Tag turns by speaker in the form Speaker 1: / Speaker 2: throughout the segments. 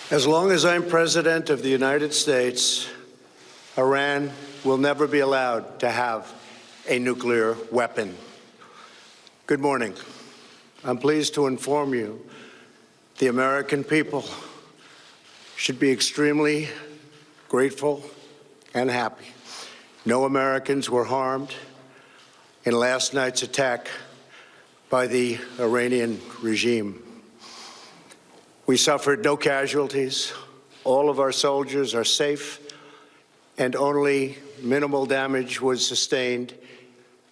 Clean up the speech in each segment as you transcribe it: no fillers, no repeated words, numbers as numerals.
Speaker 1: As long as I'm President of the United States, Iran will never be allowed to have a nuclear weapon. Good morning. I'm pleased to inform you the American people should be extremely grateful and happy. No Americans were harmed in last night's attack by the Iranian regime. We suffered no casualties. All of our soldiers are safe, and only minimal damage was sustained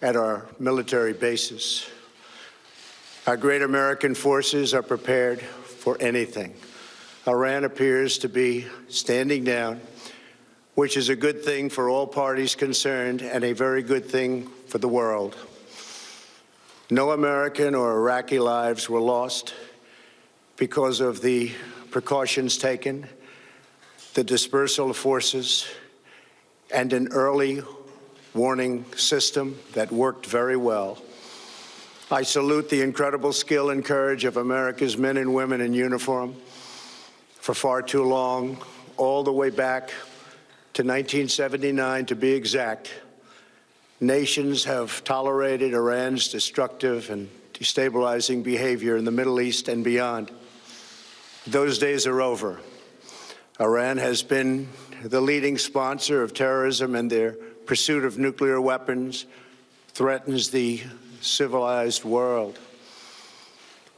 Speaker 1: at our military bases. Our great American forces are prepared for anything. Iran appears to be standing down, which is a good thing for all parties concerned and a very good thing for the world. No American or Iraqi lives were lost because of the precautions taken, the dispersal of forces, and an early warning system that worked very well. I salute the incredible skill and courage of America's men and women in uniform. For far too long, all the way back to 1979 to be exact, nations have tolerated Iran's destructive and destabilizing behavior in the Middle East and beyond. Those days are over. Iran has been the leading sponsor of terrorism, and their pursuit of nuclear weapons threatens the civilized world.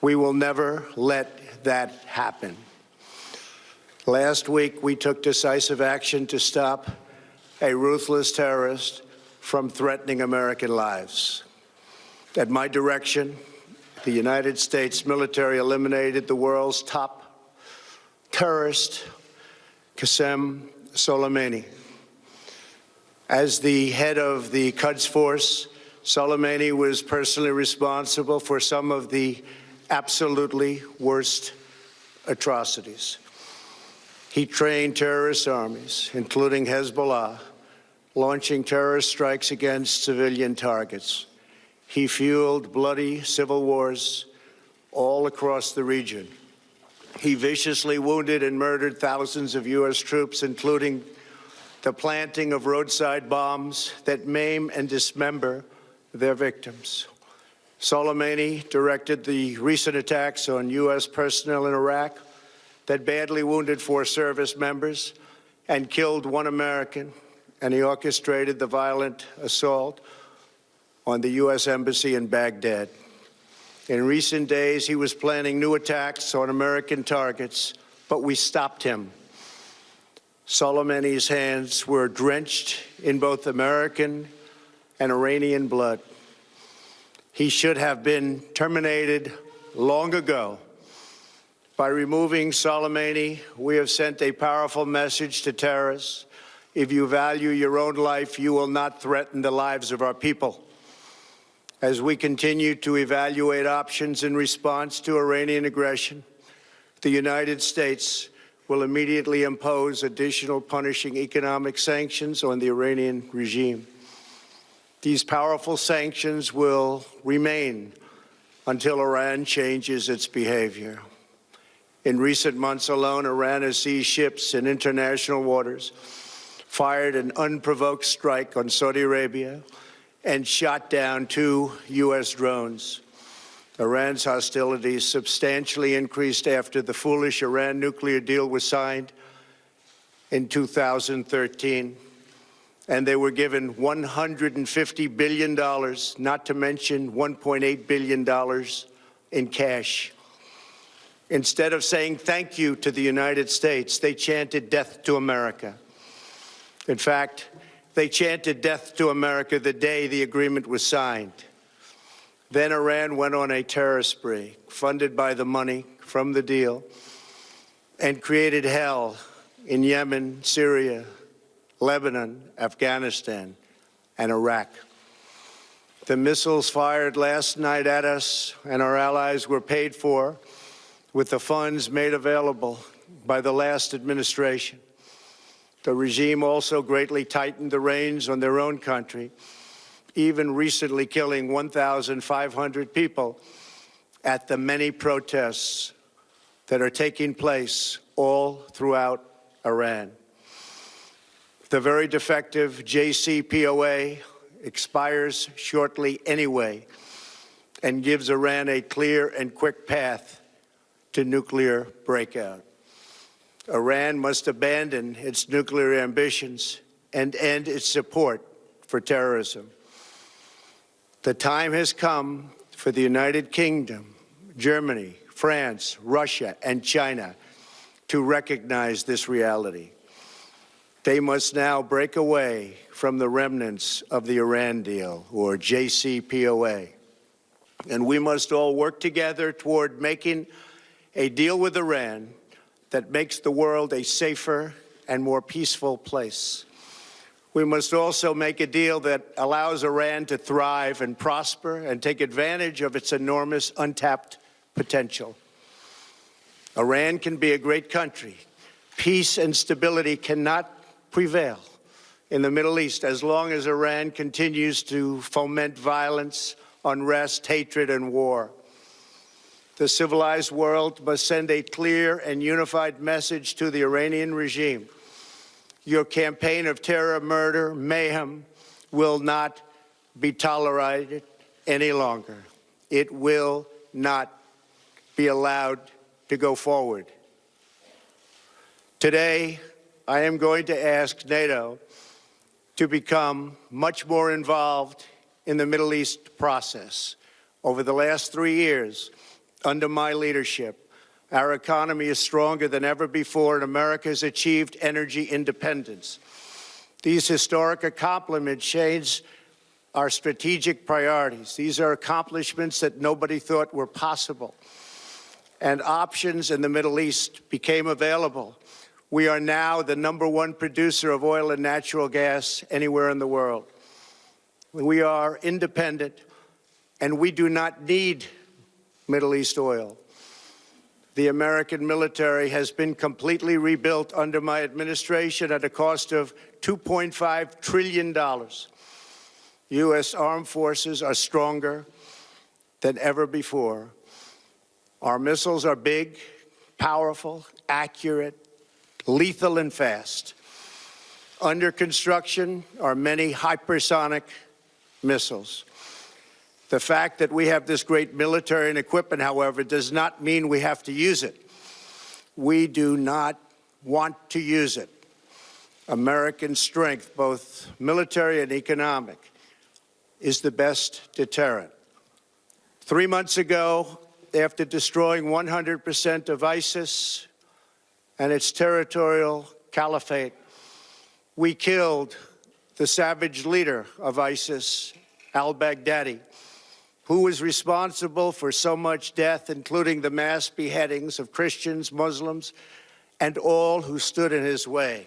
Speaker 1: We will never let that happen. Last week, we took decisive action to stop a ruthless terrorist from threatening American lives. At my direction, the United States military eliminated the world's top terrorist, Qasem Soleimani. As the head of the Quds Force, Soleimani was personally responsible for some of the absolutely worst atrocities. He trained terrorist armies, including Hezbollah, launching terrorist strikes against civilian targets. He fueled bloody civil wars all across the region. He viciously wounded and murdered thousands of U.S. troops, including the planting of roadside bombs that maim and dismember their victims. Soleimani directed the recent attacks on U.S. personnel in Iraq that badly wounded 4 service members and killed 1 American, and he orchestrated the violent assault on the U.S. Embassy in Baghdad. In recent days, he was planning new attacks on American targets, but we stopped him. Soleimani's hands were drenched in both American and Iranian blood. He should have been terminated long ago. By removing Soleimani, we have sent a powerful message to terrorists. If you value your own life, you will not threaten the lives of our people. As we continue to evaluate options in response to Iranian aggression, the United States will immediately impose additional punishing economic sanctions on the Iranian regime. These powerful sanctions will remain until Iran changes its behavior. In recent months alone, Iran has seized ships in international waters, fired an unprovoked strike on Saudi Arabia, and shot down 2 U.S. drones. Iran's hostilities substantially increased after the foolish Iran nuclear deal was signed in 2013, and they were given $150 billion, not to mention $1.8 billion in cash. Instead of saying thank you to the United States, they chanted death to America. In fact, they chanted death to America the day the agreement was signed. Then Iran went on a terror spree, funded by the money from the deal, and created hell in Yemen, Syria, Lebanon, Afghanistan, and Iraq. The missiles fired last night at us and our allies were paid for with the funds made available by the last administration. The regime also greatly tightened the reins on their own country, even recently killing 1,500 people at the many protests that are taking place all throughout Iran. The very defective JCPOA expires shortly anyway and gives Iran a clear and quick path to nuclear breakout. Iran must abandon its nuclear ambitions and end its support for terrorism. The time has come for the United Kingdom, Germany, France, Russia, and China to recognize this reality. They must now break away from the remnants of the Iran deal, or JCPOA. And we must all work together toward making a deal with Iran that makes the world a safer and more peaceful place. We must also make a deal that allows Iran to thrive and prosper and take advantage of its enormous untapped potential. Iran can be a great country. Peace and stability cannot prevail in the Middle East as long as Iran continues to foment violence, unrest, hatred, and war. The civilized world must send a clear and unified message to the Iranian regime. Your campaign of terror, murder, mayhem will not be tolerated any longer. It will not be allowed to go forward. Today, I am going to ask NATO to become much more involved in the Middle East process. Over the last 3 years, under my leadership, our economy is stronger than ever before, and America has achieved energy independence. These historic accomplishments change our strategic priorities. These are accomplishments that nobody thought were possible. And options in the Middle East became available. We are now the #1 producer of oil and natural gas anywhere in the world. We are independent, and we do not need Middle East oil. The American military has been completely rebuilt under my administration at a cost of $2.5 trillion. U.S. armed forces are stronger than ever before. Our missiles are big, powerful, accurate, lethal, and fast. Under construction are many hypersonic missiles. The fact that we have this great military and equipment, however, does not mean we have to use it. We do not want to use it. American strength, both military and economic, is the best deterrent. 3 months ago, after destroying 100% of ISIS and its territorial caliphate, we killed the savage leader of ISIS, al-Baghdadi, who was responsible for so much death, including the mass beheadings of Christians, Muslims, and all who stood in his way.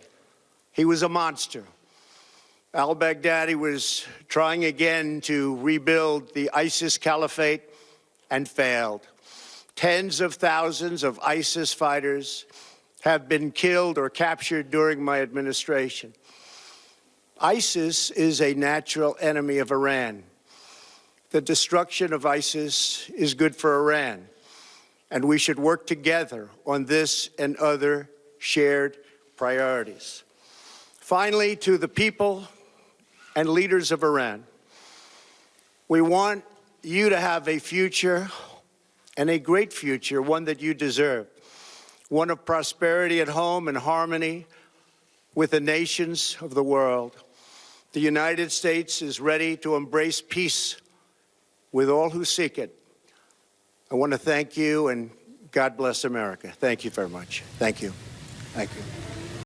Speaker 1: He was a monster. Al-Baghdadi was trying again to rebuild the ISIS caliphate and failed. Tens of thousands of ISIS fighters have been killed or captured during my administration. ISIS is a natural enemy of Iran. The destruction of ISIS is good for Iran, and we should work together on this and other shared priorities. Finally, to the people and leaders of Iran, we want you to have a future, and a great future, one that you deserve, one of prosperity at home and harmony with the nations of the world. The United States is ready to embrace peace with all who seek it. I want to thank you, and God bless America. Thank you very much. Thank you. Thank you.